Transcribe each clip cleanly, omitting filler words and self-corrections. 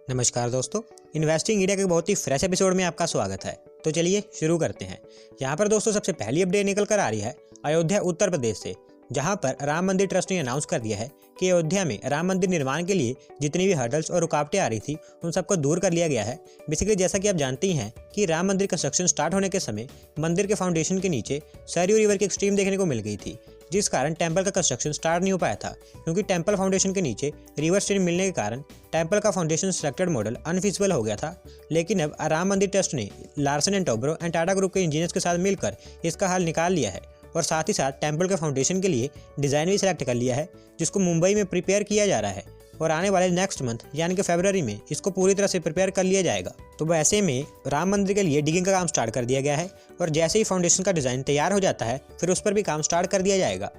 नमस्कार दोस्तों, investing India के बहुत ही फ्रेश एपिसोड में आपका स्वागत है। तो चलिए शुरू करते हैं। यहाँ पर दोस्तों सबसे पहली अपडेट निकल कर आ रही है अयोध्या उत्तर प्रदेश से, जहाँ पर राम मंदिर ट्रस्ट ने अनाउंस कर दिया है कि अयोध्या में राम मंदिर निर्माण के लिए जितनी भी हर्डल्स और रुकावटें आ रही थी उन सबको दूर कर लिया गया है। बेसिकली जैसा कि आप जानते ही हैं कि राम मंदिर कंस्ट्रक्शन स्टार्ट होने के समय मंदिर के फाउंडेशन के नीचे सरयू रिवर की एक स्ट्रीम देखने को मिल गई थी, जिस कारण टेंपल का कंस्ट्रक्शन स्टार्ट नहीं हो पाया था। क्योंकि टेंपल फाउंडेशन के नीचे रिवर स्ट्रीम मिलने के कारण टेंपल का फाउंडेशन सेलेक्टेड मॉडल अनफिजिबल हो गया था। लेकिन अब राम मंदिर ट्रस्ट ने Larsen and Toubro and Tata group के इंजीनियर्स के साथ मिलकर इसका हल निकाल लिया है और साथ ही साथ टेंपल के फाउंडेशन के लिए डिज़ाइन भी सिलेक्ट कर लिया है, जिसको मुंबई में प्रिपेयर किया जा रहा है और आने वाले नेक्स्ट मंथ यानी कि फरवरी में इसको पूरी तरह से प्रिपेयर कर लिया जाएगा। तो वैसे में राम मंदिर के लिए डिगिंग का काम स्टार्ट कर दिया गया है और जैसे ही फाउंडेशन का डिज़ाइन तैयार हो जाता है फिर उस पर भी काम स्टार्ट कर दिया जाएगा।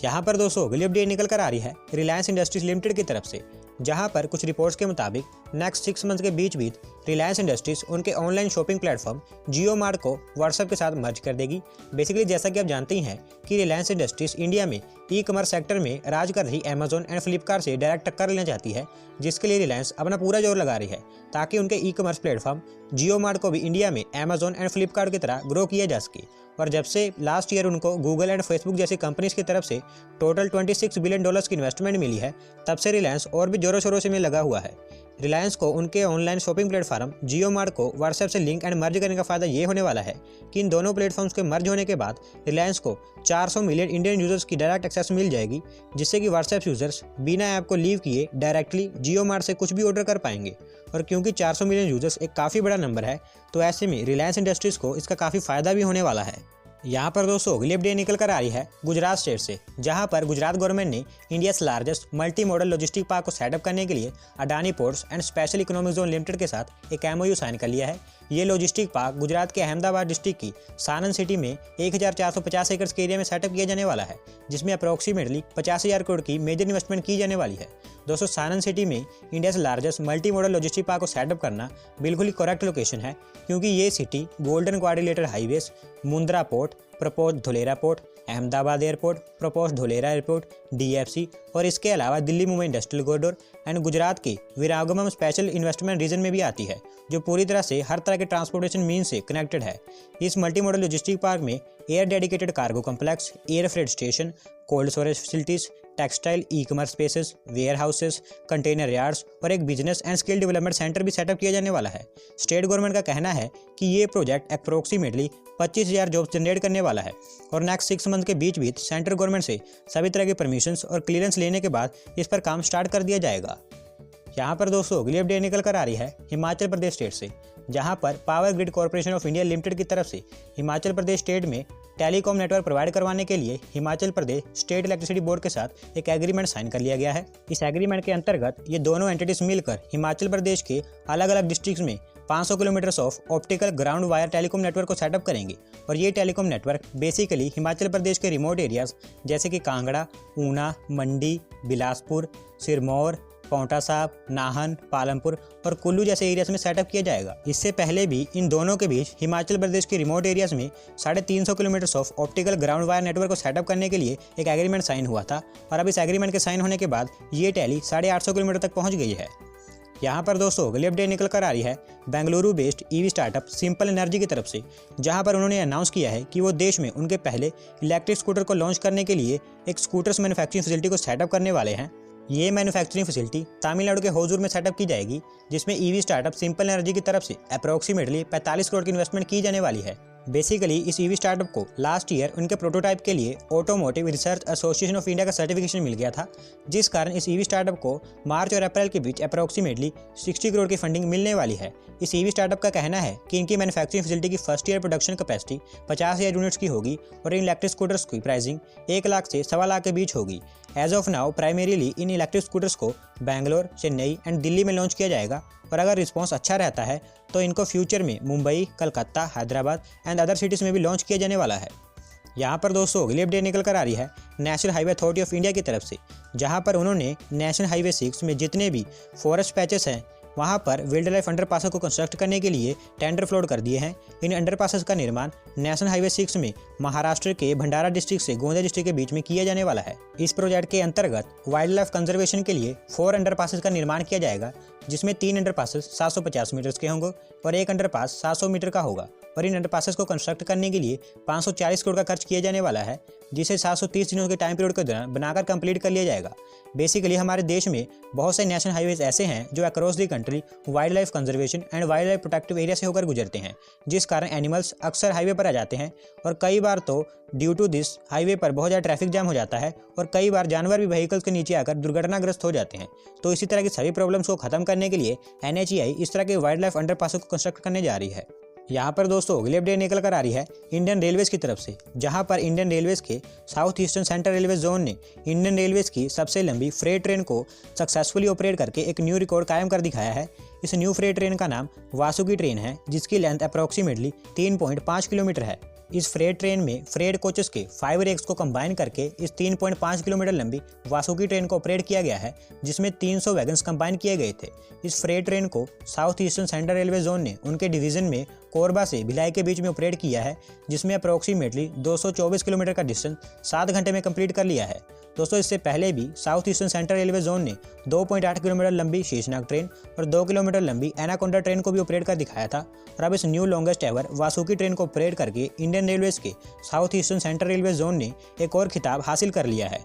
यहाँ पर दोस्तों अगली अपडेट निकल कर आ रही है रिलायंस इंडस्ट्रीज लिमिटेड की तरफ से, जहाँ पर कुछ रिपोर्ट्स के मुताबिक नेक्स्ट 6 मंथ के बीच रिलायंस इंडस्ट्रीज उनके ऑनलाइन शॉपिंग प्लेटफॉर्म जियो मार्ट को व्हाट्सएप के साथ मर्ज कर देगी। बेसिकली जैसा कि आप जानते ही हैं कि रिलायंस इंडस्ट्रीज इंडिया में ई कॉमर्स सेक्टर में राज कर रही अमेजोन एंड फ्लिपकार्ट से डायरेक्ट टक्कर लेना चाहती है, जिसके लिए रिलायंस अपना पूरा जोर लगा रही है ताकि उनके ई कॉमर्स प्लेटफॉर्म जियो मार्ट को भी इंडिया में अमेजोन एंड फ्लिपकार्ट की तरह ग्रो किया जा सके। और जब से लास्ट ईयर उनको गूगल एंड फेसबुक जैसी कंपनीज की तरफ से टोटल $26 बिलियन की इन्वेस्टमेंट मिली है, तब से रिलायंस और भी जोरों शोरों से में लगा हुआ है। रिलायंस को उनके ऑनलाइन शॉपिंग प्लेटफॉर्म जियो मार्ट को व्हाट्सएप से लिंक एंड मर्ज करने का फायदा ये होने वाला है कि इन दोनों प्लेटफॉर्म्स के मर्ज होने के बाद रिलायंस को 400 मिलियन इंडियन यूजर्स की डायरेक्ट एक्सेस मिल जाएगी, जिससे कि व्हाट्सएप यूजर्स बिना ऐप को लीव किए डायरेक्टली जियो मार्ट से कुछ भी ऑर्डर कर पाएंगे। और क्योंकि 400 मिलियन यूजर्स एक काफ़ी बड़ा नंबर है, तो ऐसे में रिलायंस इंडस्ट्रीज़ को इसका काफ़ी फायदा भी होने वाला है। यहाँ पर दोस्तों अगली अपडेट निकल कर आ रही है गुजरात स्टेट से, जहाँ पर गुजरात गवर्नमेंट ने India largest multi model logistic park को सेटअप करने के लिए Adani ports and special economic zone limited के साथ एक MOU साइन कर लिया है। ये लॉजिस्टिक पार्क गुजरात के अहमदाबाद डिस्ट्रिक्ट की सानन सिटी में 1450 एकड़ के एरिया में सेटअप किया जाने वाला है, जिसमें अप्रोक्सीमेटली 50,000 करोड़ की मेजर इन्वेस्टमेंट की जाने वाली है। दोस्तों सानन सिटी में India largest multi model logistic park को सेटअप करना बिल्कुल ही करेक्ट लोकेशन है, क्योंकि ये city golden quadrilateral highways, Mundra port, propose Dholera port, Ahmedabad airport, propose Dholera airport, DFC और इसके अलावा Delhi Mumbai industrial corridor and Gujarat के विरागमम स्पेशल इन्वेस्टमेंट रीजन में भी आती है, जो पूरी तरह से हर तरह के ट्रांसपोर्टेशन मीन से कनेक्टेड है। इस मल्टी मॉडल लॉजिस्टिक पार्क में air dedicated cargo complex, air freight station, cold storage facilities, textile e commerce spaces, warehouses, container yards और एक business and skill development centre भी सेटअप किया जाने वाला है। स्टेट गवर्नमेंट का कहना है कि ये प्रोजेक्ट अप्रोक्सीमेटली 25,000 जॉब्स जनरेट करने वाला है और नेक्स्ट 6 मंथ के बीच सेंट्रल गवर्नमेंट से सभी तरह के परमिशंस और क्लियरेंस लेने के बाद इस पर काम स्टार्ट कर दिया जाएगा। यहाँ पर दोस्तों अगली अपडेट निकल कर आ रही है हिमाचल प्रदेश स्टेट से, जहाँ पर power grid corporation of India limited की तरफ से हिमाचल प्रदेश स्टेट में टेलीकॉम नेटवर्क प्रोवाइड करवाने के लिए Himachal Pradesh state electricity board के साथ एक एग्रीमेंट साइन कर लिया गया है। इस एग्रीमेंट के अंतर्गत ये दोनों एंटिटीज मिलकर हिमाचल प्रदेश के अलग अलग डिस्ट्रिक्ट्स में 500 kilometre of optical ground wire telecom network को सेटअप करेंगे। और ये telecom network basically Himachal Pradesh के रिमोट एरियाज जैसे कि कांगड़ा, ऊना, मंडी, बिलासपुर, सिरमौर, पांवटा साहिब, नाहन, पालमपुर और कुल्लू जैसे एरियाज में सेटअप किया जाएगा। इससे पहले भी इन दोनों के बीच हिमाचल प्रदेश के रिमोट एरियाज में 350 kilometre of optical ground wire network को सेटअप करने के लिए एक एग्रीमेंट साइन हुआ था और अब इस एग्रीमेंट के साइन होने के बाद ये टैली 850 किलोमीटर तक पहुंच गई है। यहाँ पर दोस्तों अगली अपडेट निकल कर आ रही है Bengaluru based EV startup simple energy की तरफ से, जहाँ पर उन्होंने अनाउंस किया है कि वो देश में उनके पहले इलेक्ट्रिक स्कूटर को लॉन्च करने के लिए एक स्कूटर्स मैन्युफैक्चरिंग फैसिलिटी को सेटअप करने वाले हैं। ये मैन्युफैक्चरिंग फैसिलिटी तमिलनाडु के होजूर में सेटअप की जाएगी, जिसमें EV स्टार्टअप सिंपल एनर्जी की तरफ से अप्रोक्सीमेटली 45 करोड़ की इन्वेस्टमेंट की जाने वाली है। बेसिकली इस EV स्टार्टअप को लास्ट ईयर उनके प्रोटोटाइप के लिए automotive research association of India का सर्टिफिकेशन मिल गया था, जिस कारण इस EV स्टार्टअप को मार्च और अप्रैल के बीच अप्रोक्सीमेटली 60 करोड़ की फंडिंग मिलने वाली है। इस EV स्टार्टअप का कहना है कि इनकी मैन्युफैक्चरिंग फैसिलिटी की first year production capacity 50,000 units की होगी और इन इलेक्ट्रिक स्कूटर्स की प्राइसिंग 1 लाख से 1.25 लाख के बीच होगी। एज ऑफ नाउ प्राइमरीली इन इलेक्ट्रिक स्कूटर्स को बैंगलोर, चेन्नई एंड दिल्ली में लॉन्च किया जाएगा और अगर रिस्पॉन्स अच्छा रहता है तो इनको फ्यूचर में Mumbai, Calcutta, Hyderabad and other cities में भी लॉन्च किया जाने वाला है। यहाँ पर दोस्तों अगली अपडेट निकल कर आ रही है national highway authority of India की तरफ से, जहाँ पर उन्होंने नेशनल हाईवे 6 में जितने भी फॉरेस्ट पैचेस हैं वहां पर वाइल्ड लाइफ अंडरपास को कंस्ट्रक्ट करने के लिए टेंडर फ्लोट कर दिए हैं। इन अंडरपासेस का निर्माण नेशनल हाईवे 6 में महाराष्ट्र के भंडारा डिस्ट्रिक्ट से गोंदिया डिस्ट्रिक्ट के बीच में किया जाने वाला है। इस प्रोजेक्ट के अंतर्गत वाइल्ड लाइफ कंजर्वेशन के लिए 4 अंडरपासेस का निर्माण किया जाएगा, जिसमें 3 अंडरपासेस 750 मीटर्स के होंगे और एक अंडरपास 700 मीटर का होगा। और इन अंडरपासेस को कंस्ट्रक्ट करने के लिए 540 करोड़ का खर्च किया जाने वाला है, जिसे 730 दिनों के टाइम पीरियड के दौरान बनाकर कंप्लीट कर लिया जाएगा। बेसिकली हमारे देश में बहुत से नेशनल हाईवेज ऐसे हैं जो across the country wild life conservation and wild life protective area से होकर गुजरते हैं, जिस कारण एनिमल्स अक्सर हाईवे पर आ जाते हैं और कई बार तो ड्यू टू दिस हाईवे पर बहुत ज़्यादा ट्रैफिक जाम हो जाता है और कई बार जानवर भी व्हीकल्स के नीचे आकर दुर्घटनाग्रस्त हो जाते हैं। तो इसी तरह की सभी प्रॉब्लम्स को खत्म करने के लिए NHAI इस तरह के वाइल्ड लाइफ अंडरपास को कंस्ट्रक्ट करने जा रही है। यहाँ पर दोस्तों अगली अपडेट निकल कर आ रही है इंडियन रेलवेज की तरफ से, जहाँ पर इंडियन रेलवेज के south eastern central railway zone ने इंडियन रेलवेज की सबसे लंबी फ्रेट ट्रेन को सक्सेसफुली ऑपरेट करके एक न्यू रिकॉर्ड कायम कर दिखाया है। इस न्यू फ्रेट ट्रेन का नाम वासुकी ट्रेन है, जिसकी लेंथ अप्रॉक्सीमेटली 3.5 किलोमीटर है। इस फ्रेट ट्रेन में फ्रेट कोचेस के 5 रेक्स को कंबाइन करके इस 3.5 किलोमीटर लंबी वासुकी ट्रेन को ऑपरेट किया गया है, जिसमें 300 वैगन्स कंबाइन किए गए थे। इस फ्रेट ट्रेन को south eastern central railway zone ने उनके डिवीजन में कोरबा से भिलाई के बीच में ऑपरेट किया है, जिसमें अप्रॉक्सीमेटली 224 किलोमीटर का डिस्टेंस 7 घंटे में कंप्लीट कर लिया है। दोस्तों इससे पहले भी south eastern central railway zone ने 2.8 किलोमीटर लंबी शेषनाग ट्रेन और 2 किलोमीटर लंबी एनाकोंडा ट्रेन को भी ऑपरेट कर दिखाया था। और अब इस new longest ever Vasuki train को ऑपरेट करके इंडियन रेलवेज के south eastern central railway zone ने एक और खिताब हासिल कर लिया है।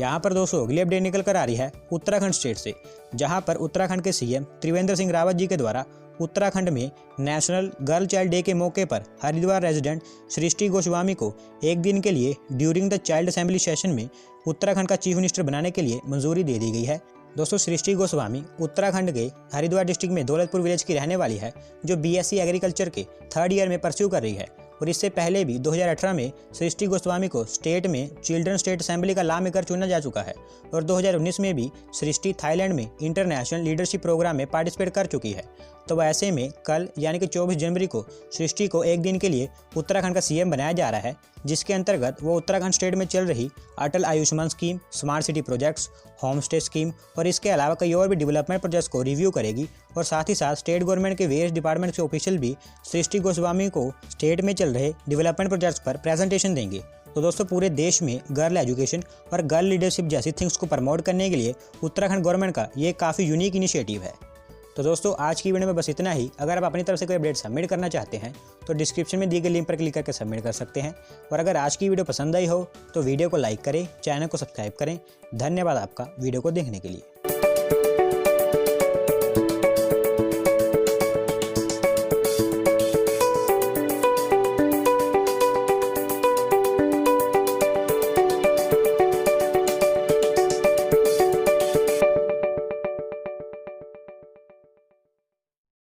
यहाँ पर दोस्तों अगली अपडेट निकल कर आ रही है उत्तराखंड स्टेट से, जहाँ पर उत्तराखंड के CM त्रिवेंद्र सिंह रावत जी के द्वारा उत्तराखंड में नेशनल गर्ल चाइल्ड डे के मौके पर हरिद्वार रेजिडेंट सृष्टि गोस्वामी को एक दिन के लिए during the child assembly session में उत्तराखंड का चीफ मिनिस्टर बनाने के लिए मंजूरी दे दी गई है। दोस्तों सृष्टि गोस्वामी उत्तराखंड के हरिद्वार डिस्ट्रिक्ट में दौलतपुर विलेज की रहने वाली है, जो BSc एग्रीकल्चर के 3rd ईयर में परस्यू कर रही है। और इससे पहले भी 2018 में सृष्टि गोस्वामी को स्टेट में चिल्ड्रन स्टेट असेंबली का लॉ मेकर चुना जा चुका है। और 2019 में भी सृष्टि थाईलैंड में इंटरनेशनल लीडरशिप प्रोग्राम में पार्टिसिपेट कर चुकी है। तो ऐसे में कल यानी कि 24 जनवरी को सृष्टि को एक दिन के लिए उत्तराखंड का CM बनाया जा रहा है, जिसके अंतर्गत वो उत्तराखंड स्टेट में चल रही Atal Ayushman scheme, smart city projects, home stay scheme और इसके अलावा कई और भी डेवलपमेंट प्रोजेक्ट्स को रिव्यू करेगी। और साथ ही साथ स्टेट गवर्नमेंट के वेरियस डिपार्टमेंट के ऑफिशियल भी सृष्टि गोस्वामी को स्टेट में चल रहे डेवलपमेंट प्रोजेक्ट्स पर प्रेजेंटेशन देंगे। तो दोस्तों पूरे देश में गर्ल एजुकेशन और गर्ल लीडरशिप जैसी थिंग्स को प्रमोट करने के लिए उत्तराखंड गवर्नमेंट का ये काफ़ी यूनिक इनिशिएटिव है। तो दोस्तों आज की वीडियो में बस इतना ही। अगर आप अपनी तरफ से कोई अपडेट सबमिट करना चाहते हैं तो डिस्क्रिप्शन में दिए गए लिंक पर क्लिक करके सबमिट कर सकते हैं। और अगर आज की वीडियो पसंद आई हो तो वीडियो को लाइक करें, चैनल को सब्सक्राइब करें। धन्यवाद आपका वीडियो को देखने के लिए।